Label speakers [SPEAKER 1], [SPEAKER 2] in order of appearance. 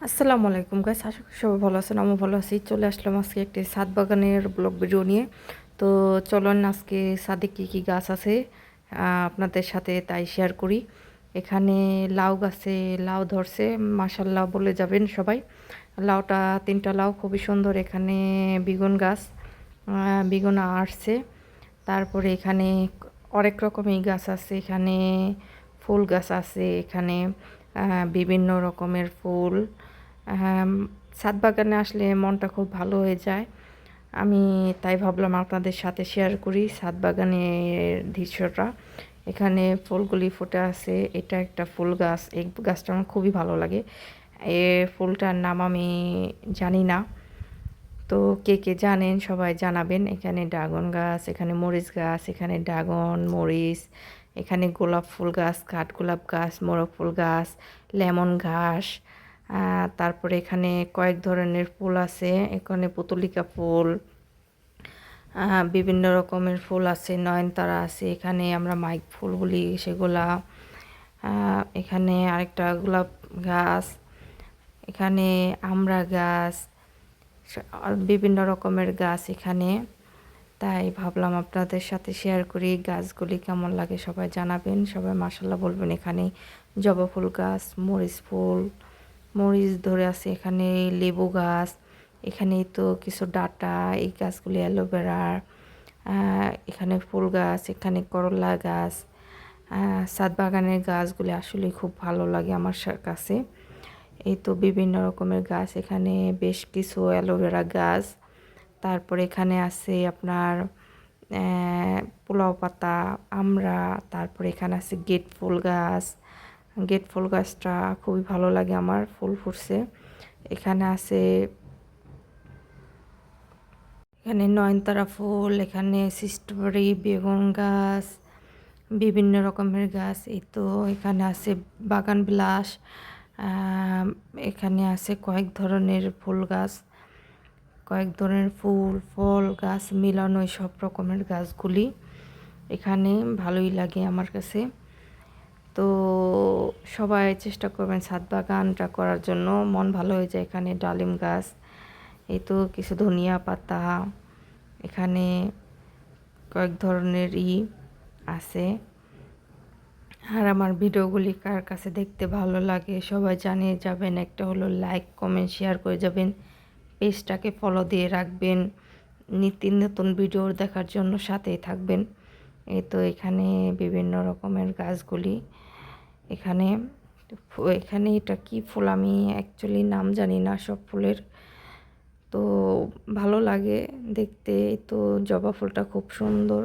[SPEAKER 1] আসসালামু আলাইকুম গাইস, আশা করি সবাই ভালো আছেন। আমি ভালো আছি। চলে আসলাম আজকে একটি ছাদ বাগানের ব্লগ ভিডিও নিয়ে। তো চলুন আজকে ছাদে কী কী গাছ আছে আপনাদের সাথে তাই শেয়ার করি। এখানে লাউ গাছে লাউ ধরছে, মাশাল্লাহ বলে যাবেন সবাই। লাউটা 3টা লাউ খুবই সুন্দর। এখানে বেগুন গাছ, বেগুন আসছে। তারপরে এখানে অনেক রকমের গাছ আছে। এখানে ফুল গাছ আছে। এখানে বিভিন্ন রকমের ফুল। ছাদ বাগানে আসলে মনটা খুব ভালো হয়ে যায়। আমি তাই ভাবলাম আপনাদের সাথে শেয়ার করি ছাদ বাগানের দৃশ্যটা। এখানে ফুলগুলি ফুটে আছে। এটা একটা ফুল গাছ। এই গাছটা আমার খুবই ভালো লাগে। এ ফুলটার নাম আমি জানি না, তো কে কে জানেন সবাই জানাবেন। এখানে ড্রাগন গাছ, এখানে মরিচ গাছ, এখানে ড্রাগন মরিচ, এখানে গোলাপ ফুল গাছ, কাঠগোলাপ গাছ, মোরগ ফুল গাছ, লেমন ঘাস। তারপরে এখানে কয়েক ধরনের ফুল আছে। এখানে পুতলিকা ফুল, বিভিন্ন রকমের ফুল আছে, নয়নতারা আছে। এখানে আমরা মাইক ফুল বলি সেগুলা। এখানে আরেকটা গোলাপ গাছ, এখানে আমড়া গাছ, বিভিন্ন রকমের গাছ এখানে। তাই ভাবলাম আপনাদের সাথে শেয়ার করি। গাছগুলি কেমন লাগে সবাই জানাবেন, সবাই মাশাল্লাহ বলবেন। এখানে জবা ফুল গাছ, মরিচ ফুল, মরিচ ধরে আছে। এখানে লেবু গাছ, এখানে তো কিছু ডাটা, এই গাছগুলি অ্যালোভেরার। এখানে ফুল গাছ, এখানে করলা গাছ। ছাদ বাগানের গাছগুলি আসলে খুব ভালো লাগে আমার কাছে। এই তো বিভিন্ন রকমের গাছ, এখানে বেশ কিছু অ্যালোভেরা গাছ। তারপরে এখানে আছে আপনার পোলাও পাতা, আমড়া। তারপরে এখানে আছে গেট ফুল গাছ। গেট ফুল গাছটা খুবই ভালো লাগে আমার, ফুল ফুটছে। এখানে আছে এখানে নয়নতারা ফুল, এখানে স্ট্রবেরি, বেগুন গাছ, বিভিন্ন রকমের গাছ। এই তো এখানে আছে বাগান বিলাস। এখানে আছে কয়েক ধরনের ফুল গাছ, কয়েক ধরনের ফুল ফল গাছ মিলানো সব রকমের গাছগুলি এখানে। ভালোই লাগে আমার কাছে। তো সবাই চেষ্টা করবেন ছাদ বাগানটা করার জন্য, মন ভালো হয়ে যায়। এখানে ডালিম গাছ, এই তো কিছু ধনিয়া পাতা, এখানে কয়েক ধরনের আছে। আর আমার ভিডিওগুলি কার কাছে দেখতে ভালো লাগে সবাই জানিয়ে যাবেন। একটা হলো লাইক, কমেন্ট, শেয়ার করে যাবেন। পেজটাকে ফলো দিয়ে রাখবেন, নিত্য নতুন ভিডিও দেখার জন্য সাথেই থাকবেন। এই তো এখানে বিভিন্ন রকমের গাছগুলি। এখানে এখানে এটা কি ফুল আমি অ্যাকচুয়ালি নাম জানি না সব ফুলের, তো ভালো লাগে দেখতে। এই তো জবা ফুলটা খুব সুন্দর।